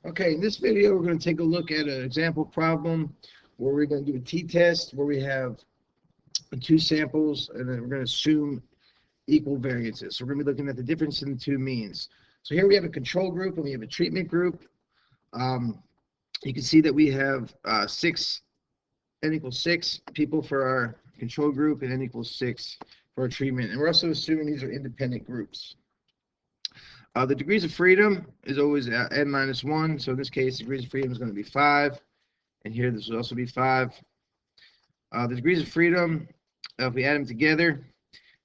Okay, in this video, we're going to take a look at an example problem where we're going to do a t-test where we have two samples and then we're going to assume equal variances. So we're going to be looking at the difference in the two means. So here we have a control group and we have a treatment group. You can see that we have n equals 6 people for our control group and n equals 6 for our treatment. And we're also assuming these are independent groups. The degrees of freedom is always n minus 1. So in this case, degrees of freedom is going to be 5. And here this will also be 5. The degrees of freedom, if we add them together,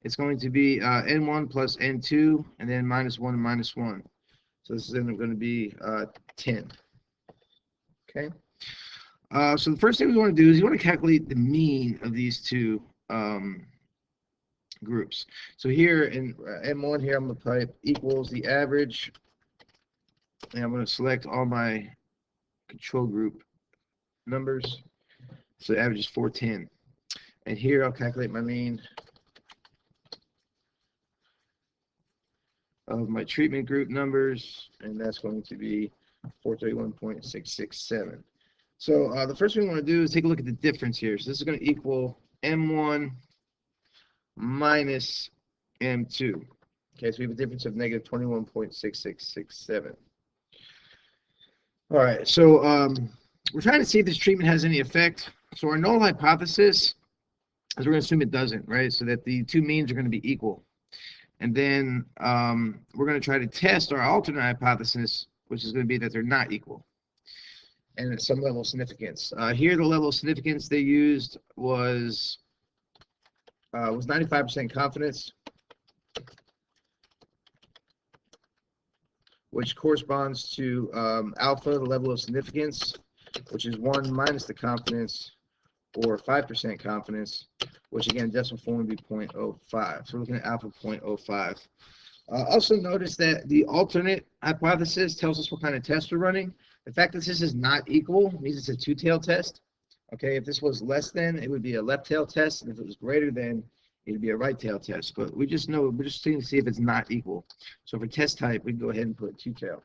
it's going to be n1 plus n2, and then minus 1 and minus 1. So this is then going to be 10. Okay. So the first thing we want to do is you want to calculate the mean of these two groups. So here in M1 here, I'm going to type equals the average, and I'm going to select all my control group numbers. So the average is 410. And here I'll calculate my mean of my treatment group numbers, and that's going to be 431.667. So the first thing we want to do is take a look at the difference here. So this is going to equal M1 minus M2. Okay, so we have a difference of negative 21.6667. All right, so we're trying to see if this treatment has any effect. So our null hypothesis is we're going to assume it doesn't, right? So that the two means are going to be equal. And then we're going to try to test our alternate hypothesis, which is going to be that they're not equal, and at some level of significance. Here, the level of significance they used was 95% confidence, which corresponds to alpha, the level of significance, which is 1 minus the confidence, or 5% confidence, which again, decimal form would be 0.05. So we're looking at alpha 0.05. Also notice that the alternate hypothesis tells us what kind of test we're running. The fact that this is not equal means it's a two-tail test. Okay, if this was less than, it would be a left-tail test, and if it was greater than, it would be a right-tail test. But we just know, we're just trying to see if it's not equal. So for test type, we can go ahead and put two-tail.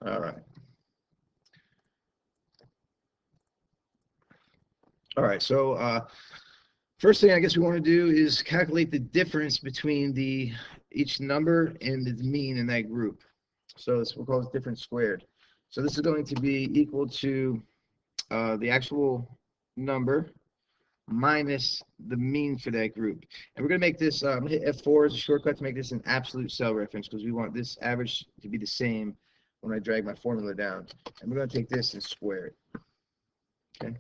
All right. All right, so first thing I guess we want to do is calculate the difference between each number and the mean in that group. So this we'll call it difference squared. So this is going to be equal to the actual number minus the mean for that group. And we're going to make this, I'm going to hit F4 as a shortcut to make this an absolute cell reference, because we want this average to be the same when I drag my formula down. And we're going to take this and square it. Okay.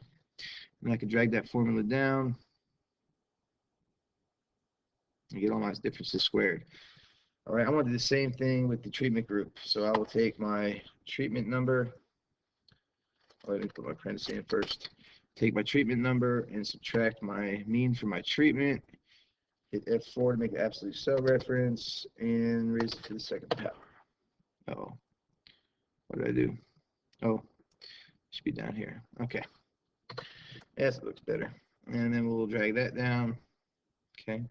And I can drag that formula down and get all my differences squared. All right, I want to do the same thing with the treatment group. So I will take my treatment number. Let me put my parentheses in first. Take my treatment number and subtract my mean from my treatment. Hit F4 to make an absolute cell reference and raise it to the second power. Oh, what did I do? Oh, it should be down here. Okay. Yes, it looks better. And then we'll drag that down. Okay.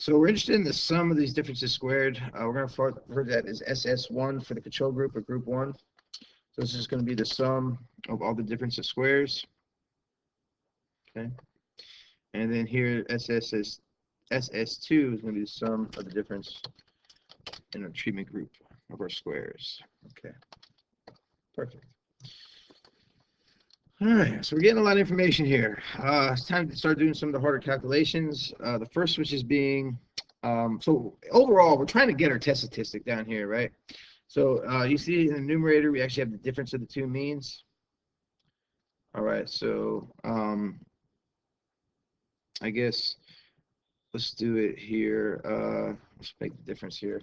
So we're interested in the sum of these differences squared. We're going to refer to that as SS1 for the control group or group 1. So this is going to be the sum of all the difference of squares. Okay. And then here SS2 is going to be the sum of the difference in the treatment group of our squares. Okay. Perfect. All right, so we're getting a lot of information here. It's time to start doing some of the harder calculations. The first, which is being, so overall, we're trying to get our test statistic down here, right? So you see in the numerator, we actually have the difference of the two means. All right, so I guess let's do it here. Let's make the difference here.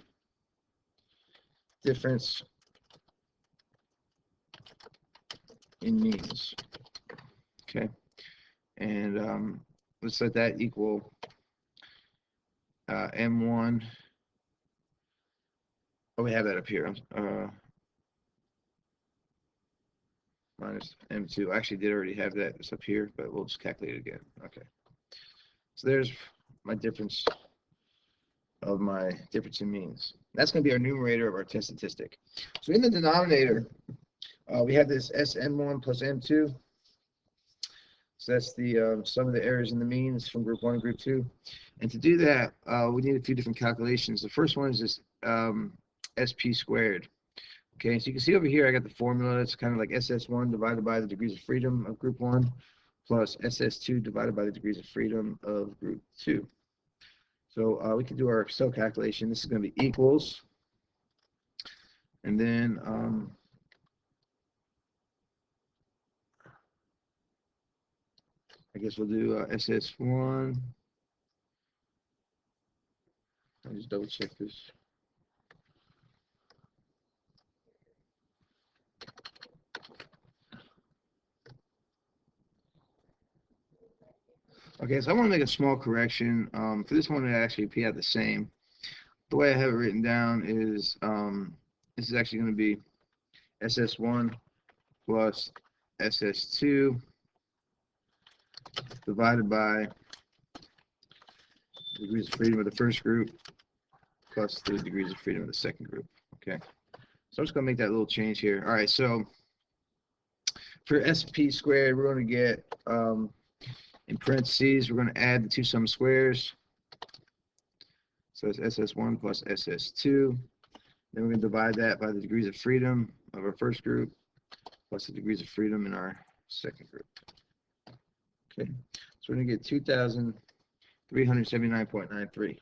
Difference in means. Okay, and let's let that equal M1. Oh, we have that up here. Minus M2. I actually did already have that. It's up here, but we'll just calculate it again. Okay. So there's my difference of my difference in means. That's going to be our numerator of our test statistic. So in the denominator, we have this SM1 plus M2. So that's the sum of the errors in the means from group 1 and group 2. And to do that, we need a few different calculations. The first one is this SP squared. Okay, so you can see over here I got the formula. It's kind of like SS1 divided by the degrees of freedom of group 1 plus SS2 divided by the degrees of freedom of group 2. So we can do our Excel calculation. This is going to be equals. And then I guess we'll do SS1. I'll just double check this. Okay, so I want to make a small correction. For this one, it actually appear the same. The way I have it written down is this is actually going to be SS1 plus SS2 divided by the degrees of freedom of the first group plus the degrees of freedom of the second group. Okay, so I'm just going to make that little change here. All right, so for SP squared, we're going to get in parentheses, we're going to add the two sum squares. So it's SS1 plus SS2. Then we're going to divide that by the degrees of freedom of our first group plus the degrees of freedom in our second group. Okay, so we're going to get 2,379.93.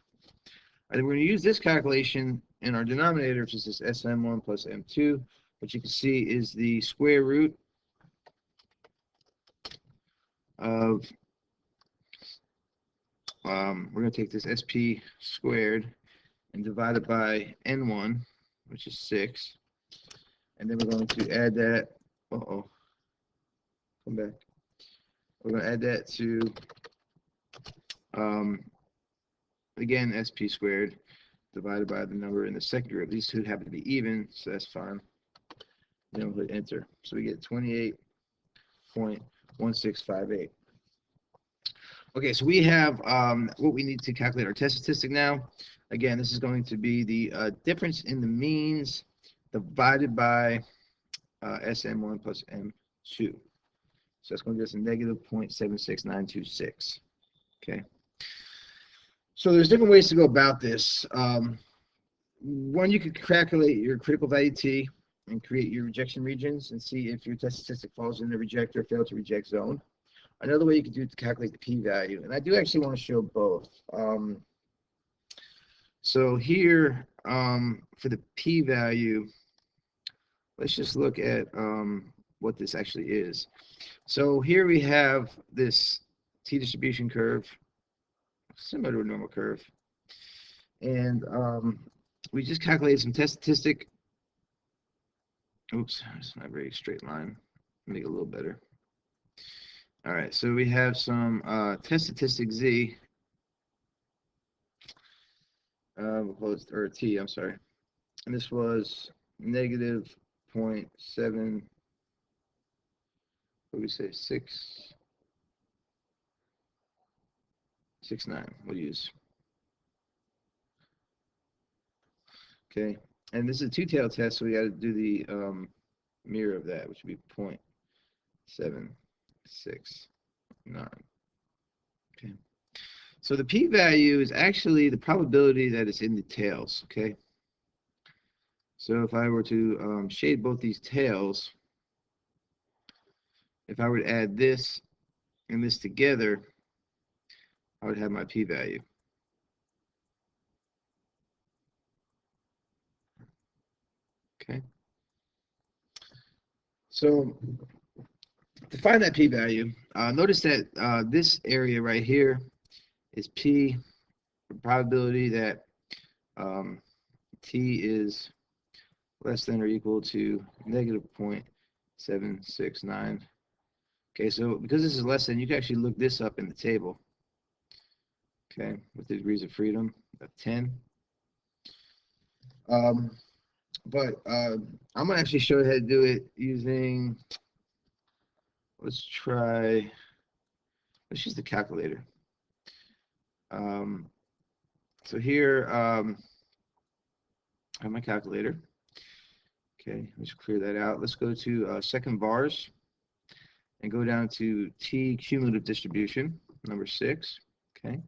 And we're going to use this calculation in our denominator, which is this SM1 plus M2, which you can see is the square root of we're going to take this SP squared and divide it by N1, which is 6. And then we're going to add that, come back. We're going to add that to, again, SP squared divided by the number in the second group. These two happen to be even, so that's fine. Then we'll hit enter. So we get 28.1658. Okay, so we have what we need to calculate our test statistic now. Again, this is going to be the difference in the means divided by SM1 plus M2. So that's going to give us a negative 0.76926. Okay. So there's different ways to go about this. One, you could calculate your critical value T and create your rejection regions and see if your test statistic falls in the reject or fail to reject zone. Another way you could do it to calculate the p-value, and I do actually want to show both. So here, for the p-value, let's just look at what this actually is. So here we have this t-distribution curve, similar to a normal curve, and we just calculated some test statistic. Oops, it's not a very straight line. Make it a little better. All right, so we have some test statistic Z, or T, I'm sorry. And this was negative 0.7, what do we say, 669, we'll use. Okay, and this is a two-tailed test, so we got to do the mirror of that, which would be 0.769. Okay, so the p-value is actually the probability that it's in the tails. Okay, so if I were to shade both these tails, if I were to add this and this together, I would have my p-value. Okay, so to find that p-value, notice that this area right here is p, the probability that t is less than or equal to negative 0.769. Okay, so because this is less than, you can actually look this up in the table. Okay, with the degrees of freedom of 10. But I'm going to actually show you how to do it using, let's use the calculator. So here, I have my calculator. Okay, let's clear that out. Let's go to second vars and go down to T cumulative distribution, number 6. Okay,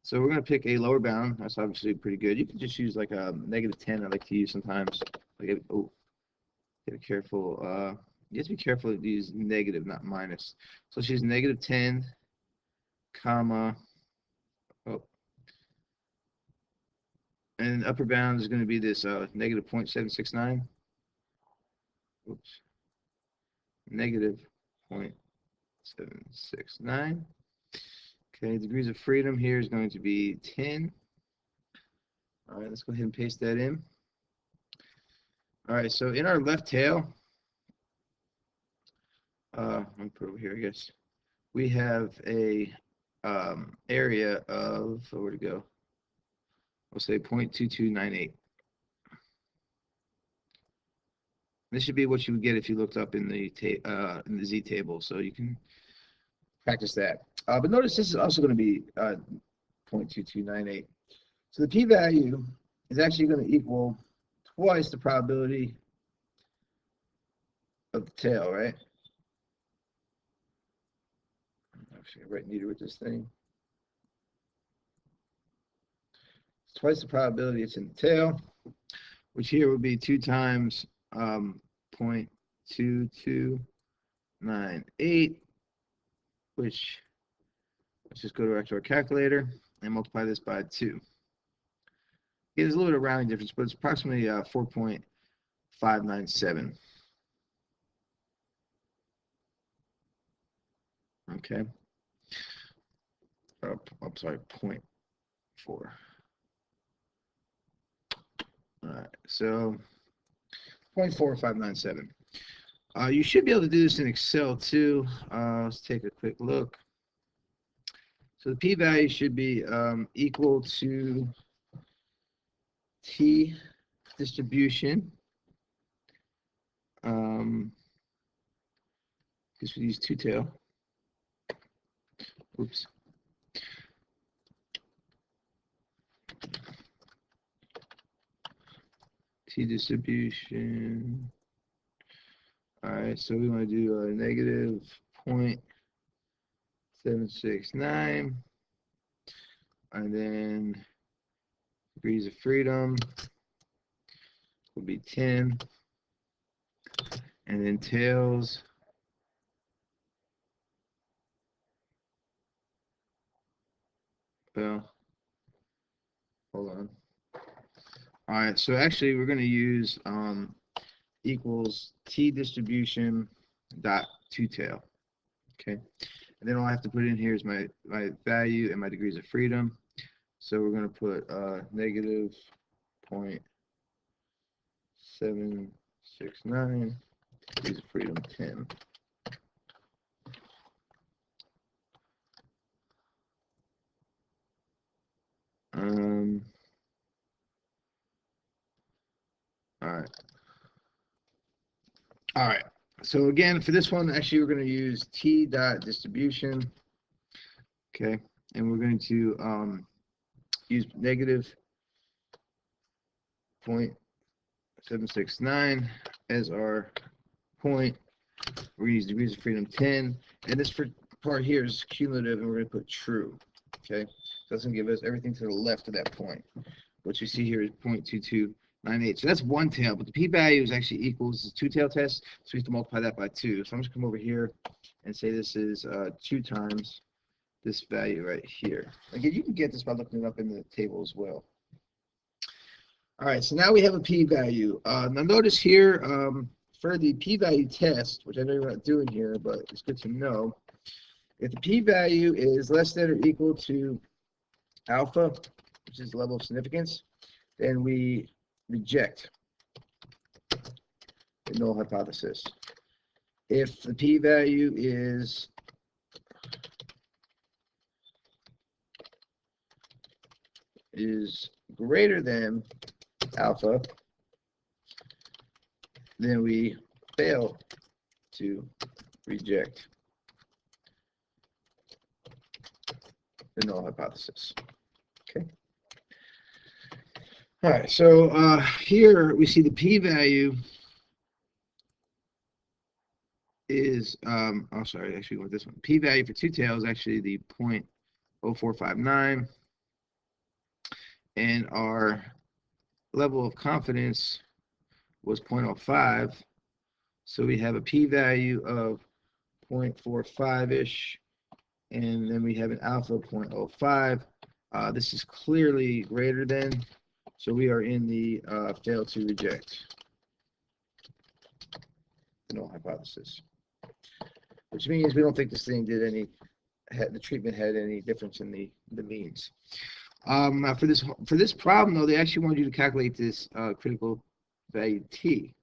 so we're going to pick a lower bound. That's obviously pretty good. You can just use like a -10. I like to use sometimes. Like, oh, be careful. You have to be careful to use negative, not minus. So let's use -10, comma, oh, and upper bound is going to be this -0.769. Oops, -0.769. Okay, degrees of freedom here is going to be 10. All right, let's go ahead and paste that in. All right, so in our left tail, let me put it over here, I guess, we have a area of, where to go? We'll say 0.2298. This should be what you would get if you looked up in the Z table, so you can practice that. But notice this is also going to be 0.2298. So the p-value is actually going to equal twice the probability of the tail, right? I'm actually right neater with this thing. It's twice the probability it's in the tail, which here would be 2 times 0.2298, which, let's just go back to our calculator and multiply this by 2. There's a little bit of rounding difference, but it's approximately 4.597. Okay. I'm sorry, 0.4. All right, so 0.4597. You should be able to do this in Excel too. Let's take a quick look. So the p-value should be equal to T distribution. Because we use two-tail. Oops. T distribution. All right, so we want to do a -0.769, and then degrees of freedom will be 10, and then tails well, hold on. All right, so actually we're going to use equals T distribution dot two-tail. Okay, and then all I have to put in here is my value and my degrees of freedom. So we're going to put -0.769, degrees of freedom 10. All right. So again, for this one, actually, we're going to use T dot distribution. Okay, and we're going to use -0.769 as our point. We're going to use degrees of freedom 10, and this part here is cumulative, and we're going to put true. Okay, so that's going to give us everything to the left of that point. What you see here is 0.2298. So that's one tail, but the p-value is actually equals the two-tail test, so we have to multiply that by 2. So I'm just going to come over here and say this is 2 times this value right here. Again, you can get this by looking it up in the table as well. All right, so now we have a p-value. Now notice here, for the p-value test, which I know you're not doing here, but it's good to know, if the p-value is less than or equal to alpha, which is the level of significance, then we reject the null hypothesis. If the p-value is greater than alpha, then we fail to reject the null hypothesis. Okay. All right, so here we see the p-value is, oh, sorry, actually, with this one, p-value for two tails is actually the 0.0459, and our level of confidence was 0.05, so we have a p-value of 0.45-ish, and then we have an alpha of 0.05. This is clearly greater than, so we are in the fail to reject null hypothesis, which means we don't think this thing did any, the treatment had any difference in the means. For this problem though, they actually wanted you to calculate this critical value t.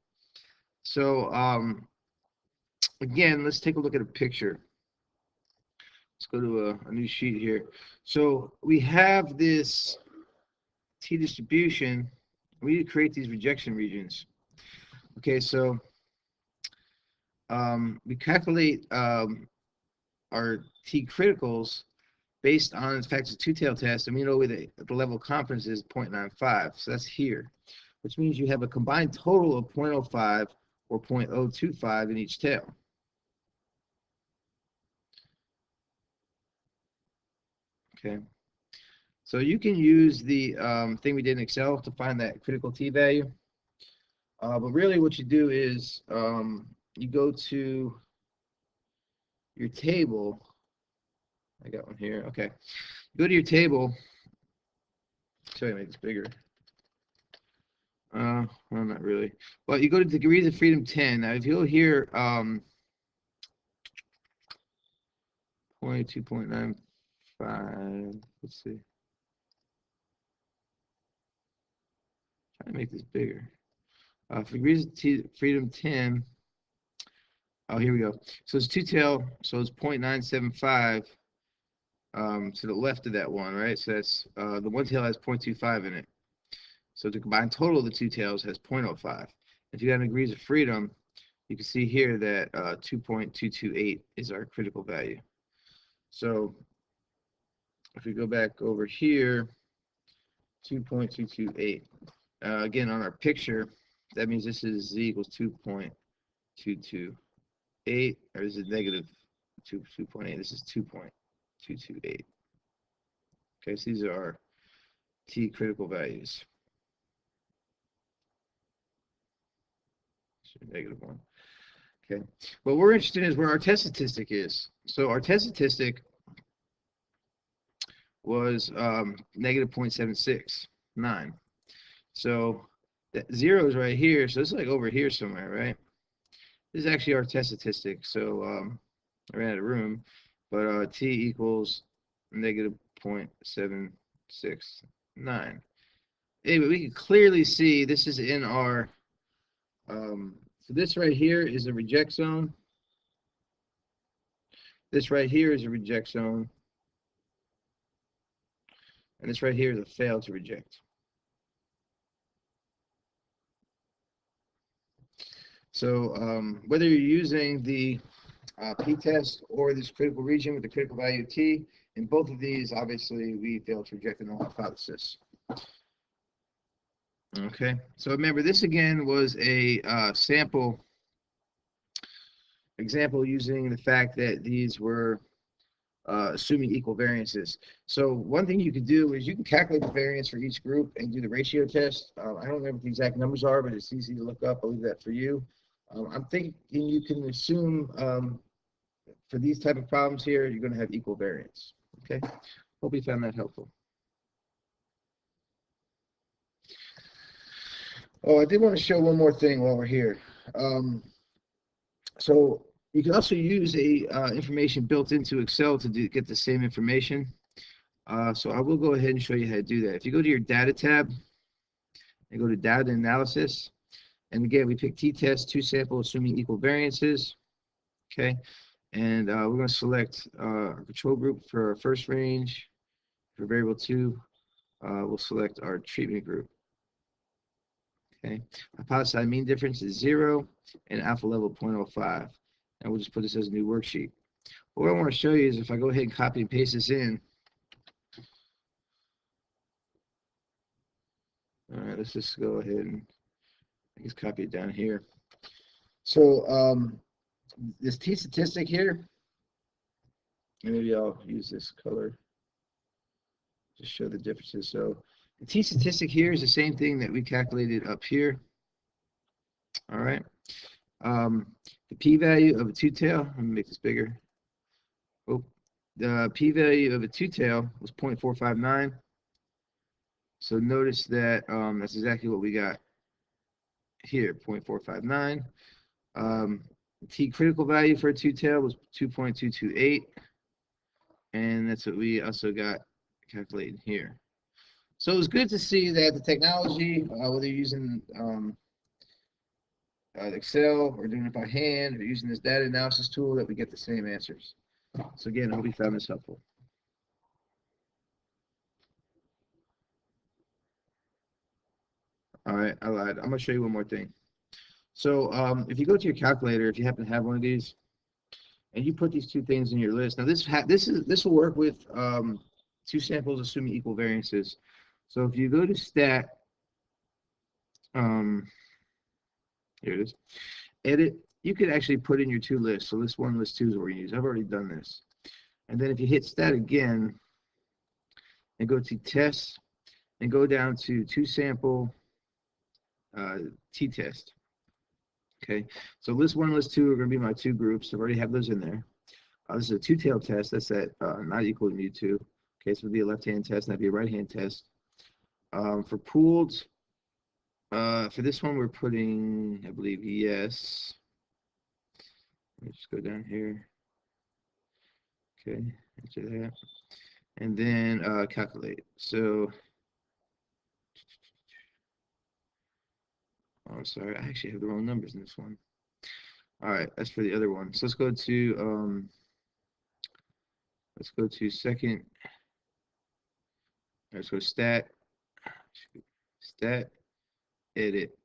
So again, let's take a look at a picture. Let's go to a new sheet here. So we have this t distribution. We need to create these rejection regions. Okay, so we calculate our t criticals based on the fact it's a two-tailed test, and we know the level of confidence is 0.95, so that's here, which means you have a combined total of 0.05 or 0.025 in each tail. Okay, so you can use the thing we did in Excel to find that critical t value, but really what you do is you go to your table. I got one here. Okay, go to your table. Sorry, make this bigger. Well, not really. But you go to degrees of freedom 10. Now, if you'll hear 22.95, let's see. Try to make this bigger. For degrees of freedom 10, oh, here we go. So it's two-tail, so it's 0.975 to the left of that one, right? So that's the one tail has 0.25 in it. So the combined total of the two tails has 0.05. If you have degrees of freedom, you can see here that 2.228 is our critical value. So if we go back over here, 2.228. Again, on our picture, that means this is z equals 2.228, or is it negative 2.8? This is 2.228. Okay, so these are our t critical values. -1. Okay, what we're interested in is where our test statistic is. So our test statistic was negative 0.769. So that 0 is right here, so it's like over here somewhere, right? This is actually our test statistic. So I ran out of room, but t equals negative 0.769. Anyway, we can clearly see this is in our so this right here is a reject zone. This right here is a reject zone. And this right here is a fail to reject. So whether you're using the p-test or this critical region with the critical value of t, in both of these, obviously, we fail to reject the null hypothesis. Okay, so remember, this again was a sample example using the fact that these were assuming equal variances. So one thing you could do is you can calculate the variance for each group and do the ratio test. I don't remember what the exact numbers are, but it's easy to look up. I'll leave that for you. I'm thinking you can assume for these type of problems here, you're going to have equal variance. Okay, hope you found that helpful. Oh, I did want to show one more thing while we're here. So you can also use information built into Excel to get the same information. So I will go ahead and show you how to do that. If you go to your data tab and go to data analysis, and again, we pick t-test, two sample, assuming equal variances. Okay, and we're going to select our control group for our first range. For variable 2, we'll select our treatment group. Okay, hypothesized mean difference is 0 and alpha level 0.05. And we'll just put this as a new worksheet. What I want to show you is if I go ahead and copy and paste this in, All right, let's just go ahead and I guess copy it down here. So this t-statistic here, maybe I'll use this color to show the differences. So the t-statistic here is the same thing that we calculated up here. All right. The p-value of a two-tail, let me make this bigger. Oh, the p-value of a two-tail was 0.459. So notice that that's exactly what we got here, 0.459. The t-critical value for a two-tail was 2.228. And that's what we also got calculated here. So it was good to see that the technology, whether you're using Excel or doing it by hand or using this data analysis tool, that we get the same answers. So again, I hope you found this helpful. All right, I lied. I'm going to show you one more thing. So if you go to your calculator, if you happen to have one of these, and you put these two things in your list. Now this will work with two samples assuming equal variances. So if you go to stat, here it is, edit, you could actually put in your two lists. So list one, list two is what we use. I've already done this. And then if you hit stat again and go to test and go down to two sample t-test. Okay, so list one and list two are going to be my two groups. I already have those in there. This is a two-tail test. That's at not equal to mu2. Okay, so it'll be a left-hand test, and that'd be a right-hand test. For pooled, for this one, we're putting, I believe, yes. Let me just go down here. Okay, enter that. And then calculate. So, oh, sorry, I actually have the wrong numbers in this one. All right, that's for the other one. So let's go to second. Let's go stat, edit.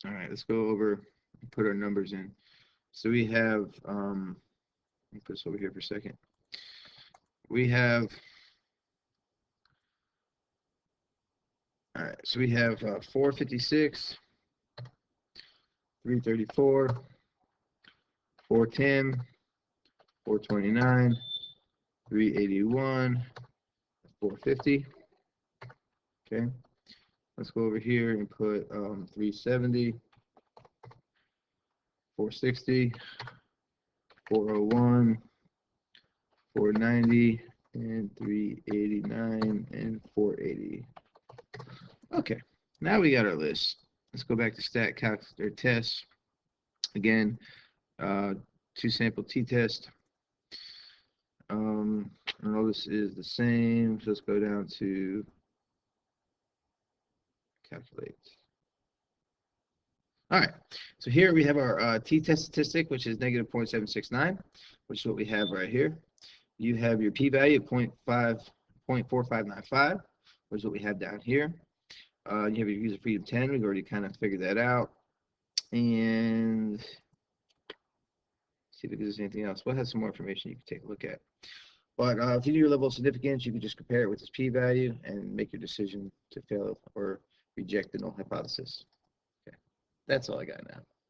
All right, let's go over and put our numbers in. So we have, let me put this over here for a second. We have, all right, so we have 456, 334, 410, 429, 381, 450. Okay, let's go over here and put 370, 460, 401, 490, and 389, and 480. Okay, now we got our list. Let's go back to stat calc or test. Again, two sample t-test. And all this is the same. So let's go down to calculate. All right, so here we have our t-test statistic, which is negative 0.769, which is what we have right here. You have your p-value of 0.4595, which is what we have down here. You have your user freedom 10. We've already kind of figured that out. And see if there's anything else. We'll have some more information you can take a look at. But if you do your level of significance, you can just compare it with this p-value and make your decision to fail or reject the null hypothesis. Okay, that's all I got now.